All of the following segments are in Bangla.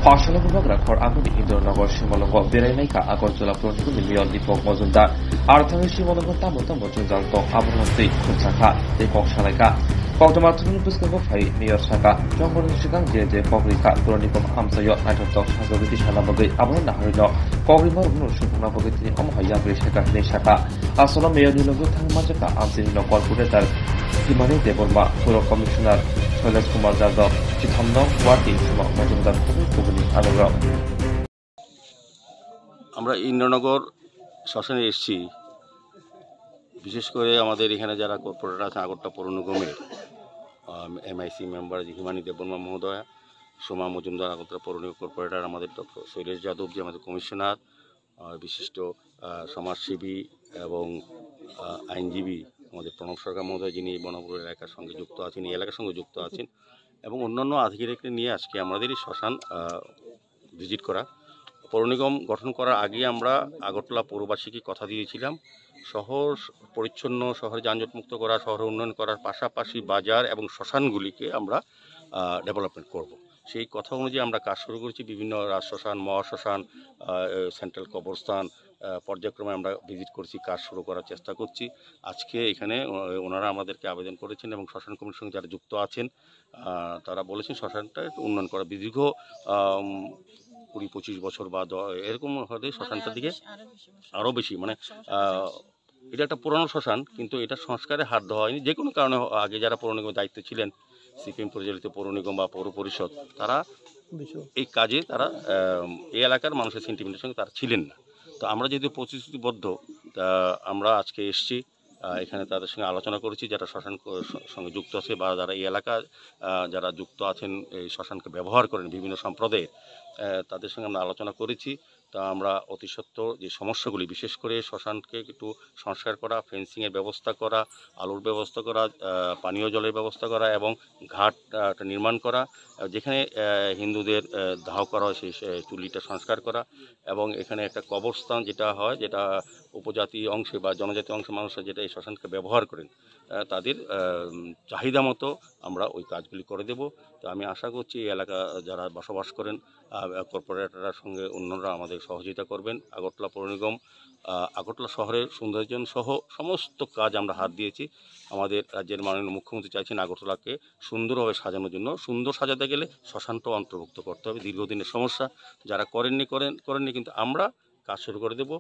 ফসল বিভাগ রাখার আগনি ইন্দ্রনগর সীমালঙ্গ বেড়াইনাইকা আগরতলা প্রণিগুলি মেয়র দীপক মজুমদার আর্থামি সীমালঙ্গ তামতা মজুমদার ত আবহাওয়াতে খুরসাখা দীপক সালাইকা কক্টমাত্রনি পুষ্কঙ্গ ফাই মেয়র শাখা জঙ্গল সিগাং যে কগ্রিকা প্রণিকম আমসায় নাইটক সাগবিতি সালাবগৈ আবহাওয়া নাহরিল কগ্রিমার উন্নর সুবুনাবগৈ তিনি অমহাইয়া ব্রেশাকা শাখা আসলে মেয়র নিলঙ্গ থাংমাজাকা আমসিনি কর্পোরেটর হিমানি দেববর্মা পুর কমিশনার শৈলেশ কুমার যাদব চিথাম্ন ওয়ার্ডি সীমা মজুমদার কবি আলোগ্রাম। আমরা ইন্দ্রনগর শ্মশানে এসেছি, বিশেষ করে আমাদের এখানে যারা কর্পোরেটর আছে আগরতলা পৌর নিগমের এমআইসি মেম্বার হিমানি দেববর্মা মহোদয়া, সোমা মজুমদার আগরতলা পৌর নিগম কর্পোরেটর, আমাদের ডক্টর শৈলেশ যাদব যে আমাদের কমিশনার, বিশিষ্ট সমাজসেবী এবং আইনজীবী আমাদের প্রণব সরকার মহোদয়, যিনি বনপুর এলাকার সঙ্গে যুক্ত আছেন, এই এলাকার সঙ্গে যুক্ত আছেন, এবং অন্যান্য আধিকারিককে নিয়ে আজকে আমাদের এই শ্মশান ভিজিট করা। পৌর নিগম গঠন করার আগে আমরা আগরতলা পৌরবাসীকে কথা দিয়েছিলাম শহর পরিচ্ছন্ন, শহরে যানজটমুক্ত করা, শহর উন্নয়ন করার পাশাপাশি বাজার এবং শ্মশানগুলিকে আমরা ডেভেলপমেন্ট করব। সেই কথা অনুযায়ী আমরা কাজ শুরু করেছি। বিভিন্ন রাজশ্মশান, মহাশ্মশান, সেন্ট্রাল কবরস্থান পর্যায়ক্রমে আমরা ভিজিট করছি, কাজ শুরু করার চেষ্টা করছি। আজকে এখানে ওনারা আমাদেরকে আবেদন করেছেন এবং শ্মশান কমিটির সঙ্গে যারা যুক্ত আছেন তারা বলেছেন শ্মশানটা একটু উন্নয়ন করা। দীর্ঘ 20-25 বছর বা এরকম হলে শ্মশানটার দিকে আরও বেশি, মানে এটা একটা পুরনো শ্মশান, কিন্তু এটা সংস্কারে হাত দেওয়া হয়নি। যে কোনো কারণে আগে যারা পৌর নিগমের দায়িত্বে ছিলেন, সিপিএম পরিচালিত পৌর নিগম বা পৌর পরিষদ, তারা এই কাজে তারা এই এলাকার মানুষের সেন্টিমেন্টের সঙ্গে তারা ছিলেন না। তো আমরা যেহেতু প্রতিশ্রুতিবদ্ধ, আমরা আজকে এসেছি, এখানে তাদের সঙ্গে আলোচনা করেছি যারা শ্মশান সঙ্গে যুক্ত আছে বা যারা এই এলাকায় যারা যুক্ত আছেন, এই শ্মশানকে ব্যবহার করেন বিভিন্ন সম্প্রদায়ের, তাদের সঙ্গে আমরা আলোচনা করেছি। তা আমরা অতি সত্বর যে সমস্যাগুলি, বিশেষ করে শ্মশানকে একটু সংস্কার করা, ফেন্সিংয়ের ব্যবস্থা করা, আলোর ব্যবস্থা করা, পানীয় জলের ব্যবস্থা করা এবং ঘাট নির্মাণ করা, যেখানে হিন্দুদের দাহ করা হয় সেই চুল্লিটা সংস্কার করা, এবং এখানে একটা কবরস্থান যেটা হয়, যেটা উপজাতি অংশে বা জনজাতি অংশের মানুষরা যেটা এই শ্মশানকে ব্যবহার করেন, তাদের চাহিদা মতো আমরা ওই কাজগুলি করে দেব। তো আমি আশা করছি এই এলাকা যারা বসবাস করেন, কর্পোরেটররা সঙ্গে অন্যরা আমাদের সহযোগিতা করবেন। আগরতলা পৌর নিগম আগরতলা শহরের সৌন্দর্যায়ন সহ সমস্ত কাজ আমরা হাত দিয়েছি। আমাদের রাজ্যের মাননীয় মুখ্যমন্ত্রী চাইছেন আগরতলাকে সুন্দরভাবে সাজানোর জন্য। সুন্দর সাজাতে গেলে শ্মশানটাও অন্তর্ভুক্ত করতে হবে। দীর্ঘদিনের সমস্যা, যারা করেননি, কিন্তু আমরা কাজ শুরু করে দেব।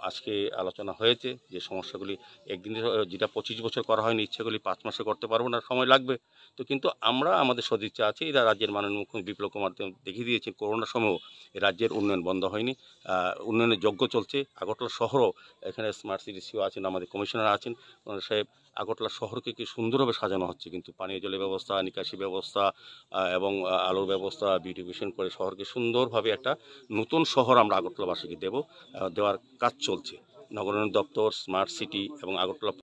আজকে আলোচনা হয়েছে যে সমস্যাগুলি একদিনে, যেটা 25 বছর করা হয়নি, ইচ্ছেগুলি 5 মাসে করতে পারবো না, সময় লাগবে। তো কিন্তু আমরা আমাদের সদিচ্ছা আছে। এরা রাজ্যের মাননীয় মুখ্যমন্ত্রী বিপ্লব কুমার দেব দেখিয়ে দিয়েছেন, করোনার সময়ও রাজ্যের উন্নয়ন বন্ধ হয়নি, উন্নয়নের যজ্ঞ চলছে। আগরতলা শহরও, এখানে স্মার্ট সিটি সিও আছেন, আমাদের কমিশনার আছেন, সাহেব, আগরতলা শহরকে কি সুন্দরভাবে সাজানো হচ্ছে, কিন্তু পানীয় জলের ব্যবস্থা, নিকাশি ব্যবস্থা এবং আলোর ব্যবস্থা, বিউটিফিকেশন করে শহরকে সুন্দরভাবে একটা নতুন শহর আমরা আগরতলাবাসীকে দেওয়ার কাজ চলছে। নগরায়ণ দপ্তর, স্মার্ট সিটি এবং আগরতলা